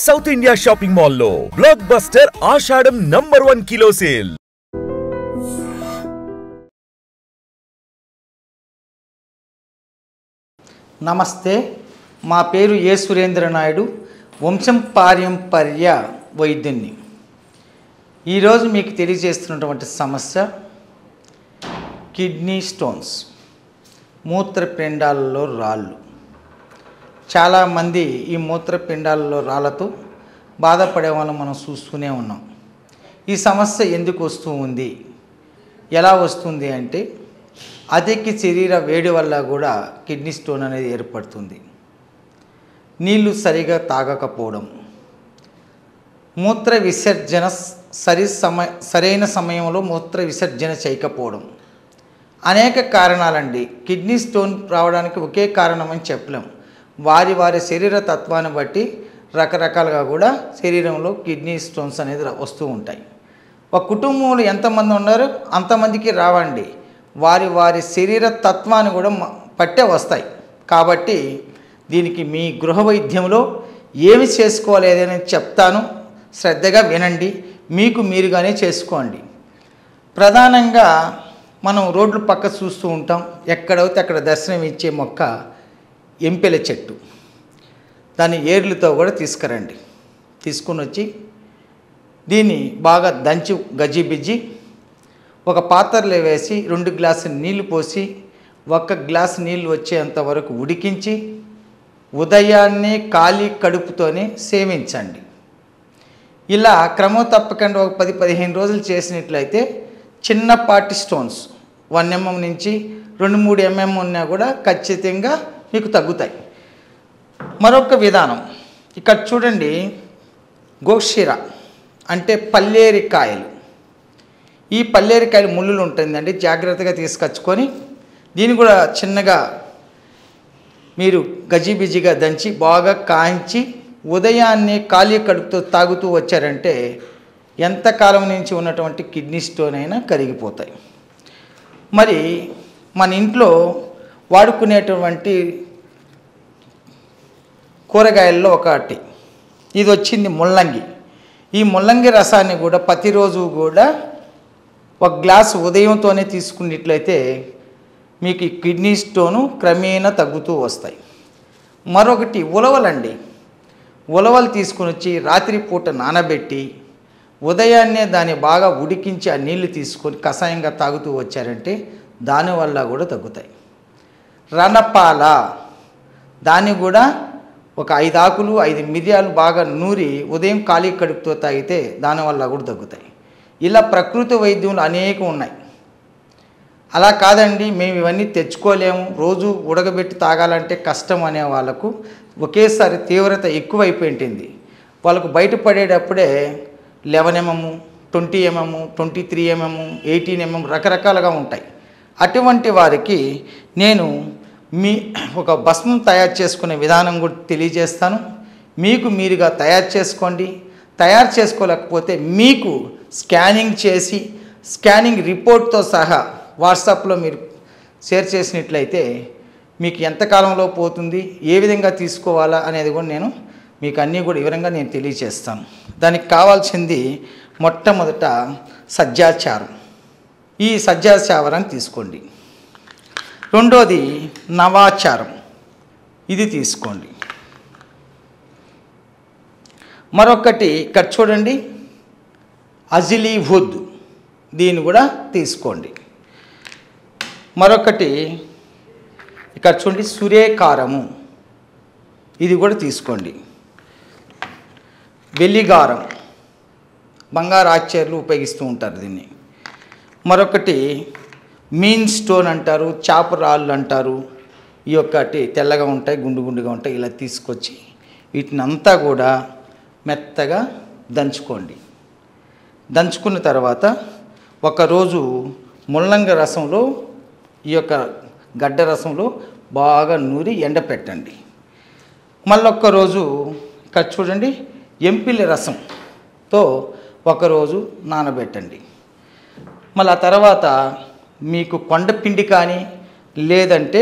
South India shopping mall లో block buster ఆషాఢం #1 kilo sale. నమస్తే, మా పేరు ఏ సురేంద్ర నాయుడు, వంశం పారంపర్య వైద్యుని. ఈరోజు మీకు తెలియజేస్తున్నటువంటి సమస్య కిడ్నీ స్టోన్స్, మూత్రపిండాలలో రాళ్ళు. చాలామంది ఈ మూత్రపిండాలలో రాళ్ళతో బాధపడే వాళ్ళని మనం చూస్తూనే ఉన్నాం. ఈ సమస్య ఎందుకు వస్తూ ఉంది, ఎలా వస్తుంది అంటే అధిక శరీర వేడి వల్ల కూడా కిడ్నీ స్టోన్ అనేది ఏర్పడుతుంది. నీళ్లు సరిగా తాగకపోవడం, మూత్ర విసర్జన సరైన సమయంలో మూత్ర విసర్జన చేయకపోవడం, అనేక కారణాలండి. కిడ్నీ స్టోన్ రావడానికి ఒకే కారణం అని చెప్పలేం. వారి వారి శరీర తత్వాన్ని బట్టి రకరకాలుగా కూడా శరీరంలో కిడ్నీ స్టోన్స్ అనేది వస్తూ ఉంటాయి. ఒక కుటుంబంలో ఎంతమంది ఉన్నారో అంతమందికి రావండి. వారి వారి శరీర తత్వాన్ని కూడా పట్టే వస్తాయి. కాబట్టి దీనికి మీ గృహ వైద్యంలో ఏమి చేసుకోవాలి అని చెప్తాను, శ్రద్ధగా వినండి. మీకు మీరుగానే చేసుకోండి. ప్రధానంగా మనం రోడ్ల పక్క చూస్తూ ఉంటాం, ఎక్కడైతే అక్కడ దర్శనం ఇచ్చే మొక్క ఎంపెల చెట్టు. దాన్ని ఏర్లతో కూడా తీసుకురండి. తీసుకుని వచ్చి దీన్ని బాగా దంచి గజిబిజ్జి ఒక పాత్రలో వేసి 2 గ్లాసులు నీళ్లు పోసి 1 గ్లాసు నీళ్ళు వచ్చేంత వరకు ఉడికించి ఉదయాన్నే ఖాళీ కడుపుతోనే సేవించండి. ఇలా క్రమం తప్పకుండా ఒక 10-15 రోజులు చేసినట్లయితే చిన్నపాటి స్టోన్స్ 1 mm నుంచి 2-3 mm ఉన్నా కూడా ఖచ్చితంగా మీకు తగ్గుతాయి. మరొక విధానం ఇక్కడ చూడండి, గోక్షీర అంటే పల్లేరికాయలు. ఈ పల్లేరికాయలు ముళ్ళులు ఉంటుందండి, జాగ్రత్తగా తీసుకొచ్చుకొని దీన్ని కూడా చిన్నగా మీరు గజిబిజిగా దంచి బాగా కాంచి ఉదయాన్నే ఖాళీ కడుపుతో తాగుతూ వచ్చారంటే ఎంతకాలం నుంచి ఉన్నటువంటి కిడ్నీ స్టోన్ అయినా కరిగిపోతాయి. మరి మన ఇంట్లో వాడుకునేటువంటి కూరగాయల్లో ఒకటి ఇది వచ్చింది ముల్లంగి. ఈ ముల్లంగి రసాన్ని కూడా ప్రతిరోజు కూడా 1 గ్లాసు ఉదయంతోనే తీసుకున్నట్లయితే మీకు ఈ కిడ్నీ స్టోను క్రమేణా తగ్గుతూ వస్తాయి. మరొకటి ఉలవలండి. ఉలవలు తీసుకుని వచ్చి రాత్రిపూట నానబెట్టి ఉదయాన్నే దాన్ని బాగా ఉడికించి ఆ నీళ్లు తీసుకొని కషాయంగా తాగుతూ వచ్చారంటే దానివల్ల కూడా తగ్గుతాయి. రణపాల, దాన్ని కూడా ఒక 5 ఆకులు 5 మిరియాలు బాగా నూరి ఉదయం ఖాళీ కడుపుతో తాగితే దానివల్ల కూడా తగ్గుతాయి. ఇలా ప్రకృతి వైద్యములు అనేకం ఉన్నాయి. అలా కాదండి మేము ఇవన్నీ తెచ్చుకోలేము, రోజు ఉడకబెట్టి తాగాలంటే కష్టం అనే వాళ్ళకు ఒకేసారి తీవ్రత ఎక్కువైపోయింది. వాళ్ళకు బయటపడేటప్పుడే 11 mm, 20 mm, 23 mm, 18 mm రకరకాలుగా ఉంటాయి. అటువంటి వారికి నేను ఒక భస్మం తయారు చేసుకునే విధానం కూడా తెలియజేస్తాను. మీకు మీరుగా తయారు చేసుకోండి. తయారు చేసుకోలేకపోతే మీకు స్కానింగ్ చేసి స్కానింగ్ రిపోర్ట్తో సహా వాట్సాప్లో మీరు షేర్ చేసినట్లయితే మీకు ఎంతకాలంలో పోతుంది, ఏ విధంగా తీసుకోవాలా అనేది కూడా నేను మీకు అన్నీ కూడా వివరంగా నేను తెలియజేస్తాను. దానికి కావాల్సింది మొట్టమొదట సజ్జాచారం. ఈ సజ్జాచారాన్ని తీసుకోండి. రెండోది నవాచారం, ఇది తీసుకోండి. మరొకటి ఇక్కడ చూడండి, అజిలీవుడ్, దీన్ని కూడా తీసుకోండి. మరొకటి ఇక్కడ చూడండి, సూర్యకారము, ఇది కూడా తీసుకోండి. వెల్లిగారం, బంగారు ఆచార్యులు ఉపయోగిస్తూ ఉంటారు దీన్ని. మరొకటి మీన్ స్టోన్ అంటారు, చాపరాళ్ళు అంటారు. ఈ ఒక్కటి తెల్లగా ఉంటాయి, గుండు గుండుగా ఉంటాయి. ఇలా తీసుకొచ్చి వీటిని అంతా కూడా మెత్తగా దంచుకోండి. దంచుకున్న తర్వాత ఒకరోజు ముల్లంగి రసంలో ఈ యొక్క గడ్డ రసంలో బాగా నూరి ఎండపెట్టండి. మళ్ళొక్కరోజు ఇక్కడ చూడండి, ఎంపిలి రసంతో ఒకరోజు నానబెట్టండి. మళ్ళీ ఆ తర్వాత మీకు కొండపిండి కానీ లేదంటే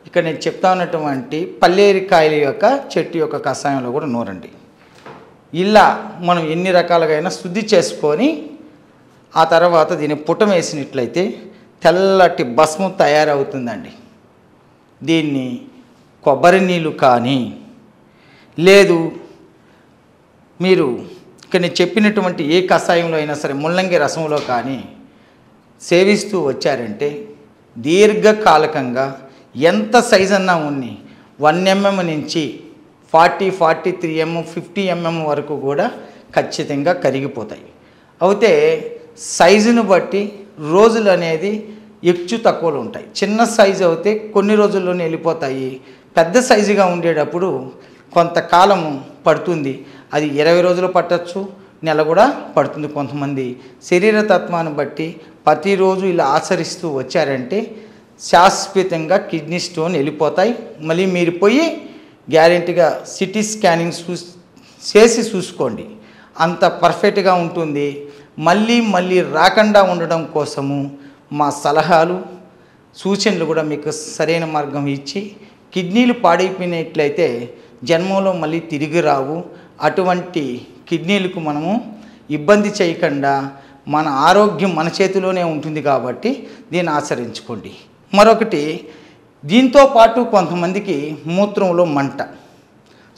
ఇక్కడ నేను చెప్తా ఉన్నటువంటి పల్లేరికాయల యొక్క చెట్టు యొక్క కషాయంలో కూడా నూరండి. ఇలా మనం ఎన్ని రకాలుగా అయినా శుద్ధి చేసుకొని ఆ తర్వాత దీన్ని పుటం వేసినట్లయితే తెల్లటి భస్మం తయారవుతుందండి. దీన్ని కొబ్బరి నీళ్ళు కానీ లేదు మీరు ఇక్కడ నేను చెప్పినటువంటి ఏ కషాయంలో అయినా సరే ముల్లంగి రసంలో కానీ సేవిస్తూ వచ్చారంటే దీర్ఘకాలికంగా ఎంత సైజ్ అన్నా ఉన్ని 1 mm నుంచి 43 mm 50 mm వరకు కూడా ఖచ్చితంగా కరిగిపోతాయి. అయితే సైజును బట్టి రోజులు అనేది ఎక్కువ తక్కువలు ఉంటాయి. చిన్న సైజు అయితే కొన్ని రోజుల్లోనే వెళ్ళిపోతాయి. పెద్ద సైజుగా ఉండేటప్పుడు కొంతకాలం పడుతుంది. అది 20 రోజులు పట్టచ్చు, నెల కూడా పడుతుంది. కొంతమంది శరీర తత్వాన్ని బట్టి ప్రతిరోజు ఇలా ఆచరిస్తూ వచ్చారంటే శాశ్వతంగా కిడ్నీ స్టోన్ వెళ్ళిపోతాయి. మళ్ళీ మీరు పోయి గ్యారెంటీగా సిటీ స్కానింగ్ చేసి చూసుకోండి, అంత పర్ఫెక్ట్గా ఉంటుంది. మళ్ళీ మళ్ళీ రాకుండా ఉండడం కోసము మా సలహాలు సూచనలు కూడా మీకు సరైన మార్గం ఇచ్చి కిడ్నీలు పాడైపోయినట్లయితే జన్మలో మళ్ళీ తిరిగి రావు. అటువంటి కిడ్నీలకు మనము ఇబ్బంది చేయకుండా మన ఆరోగ్యం మన చేతిలోనే ఉంటుంది కాబట్టి దీన్ని ఆచరించుకోండి. మరొకటి, దీంతో పాటు కొంతమందికి మూత్రంలో మంట,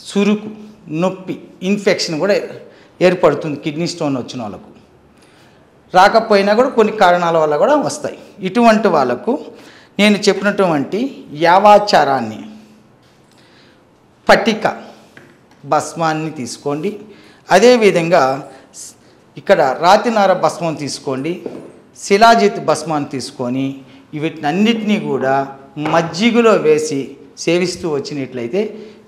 సురుకు, నొప్పి, ఇన్ఫెక్షన్ కూడా ఏర్పడుతుంది. కిడ్నీ స్టోన్ వచ్చిన వాళ్ళకు రాకపోయినా కూడా కొన్ని కారణాల వల్ల కూడా వస్తాయి. ఇటువంటి వాళ్ళకు నేను చెప్పినటువంటి యావాచారాన్ని పట్టిక భస్మాన్ని తీసుకోండి. అదేవిధంగా ఇక్కడ రాతినార భస్మం తీసుకోండి, శిలాజిత్ భస్మాన్ని తీసుకొని వీటినన్నిటినీ కూడా మజ్జిగలో వేసి సేవిస్తూ వచ్చినట్లయితే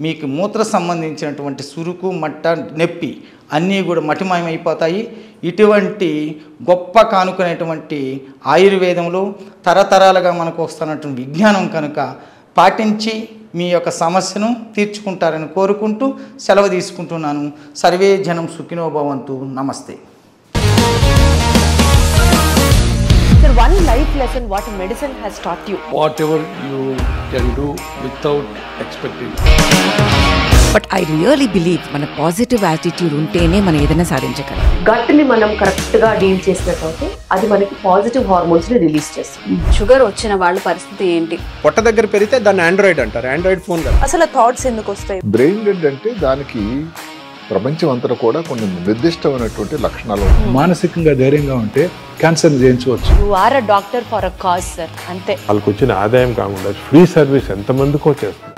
మీకు మూత్ర సంబంధించినటువంటి సురుకు, మట్ట, నొప్పి అన్నీ కూడా మటిమయమైపోతాయి. ఇటువంటి గొప్ప కానుకునేటువంటి ఆయుర్వేదంలో తరతరాలుగా మనకు వస్తున్నటువంటి విజ్ఞానం కనుక పాటించి మీ యొక్క సమస్యను తీర్చుకుంటారని కోరుకుంటూ సెలవు తీసుకుంటున్నాను. సర్వే జనం సుఖినో భవంతు. నమస్తే. Sir, one life lesson what medicine has taught you. Whatever you can do without expecting. But I really believe మన పాజిటివ్ యాటిట్యూడ్ ఉంటేనే మనం ఏదైనా సాధించగలం. గట్ ని మనం కరెక్ట్ గా డీల్ చేసినట్లయితే అది మనకి పాజిటివ్ హార్మోన్స్ ని రిలీజ్ చేస్తుంది. షుగర్ వచ్చిన వాళ్ళ పరిస్థితి ఏంటి? పొట్ట దగ్గర పెరిగితే దాన్ని ఆండ్రాయిడ్ అంటారు, ఆండ్రాయిడ్ ఫోన్ కదా. అసలు థాట్స్ ఎందుకు వస్తాయి? బ్రెయిన్ డెడ్ అంటే దానికి ప్రపంచం అంతా కూడా కొన్ని నిర్దిష్టమైనటువంటి లక్షణాలు. మానసికంగా ధైర్యంగా ఉంటే క్యాన్సర్ జయించవచ్చు. You are a doctor for a cause sir, అంతే. వాళ్ళకి వచ్చిన ఆదాయం కాకుండా ఫ్రీ సర్వీస్ ఎంతమందికో చేస్తారు.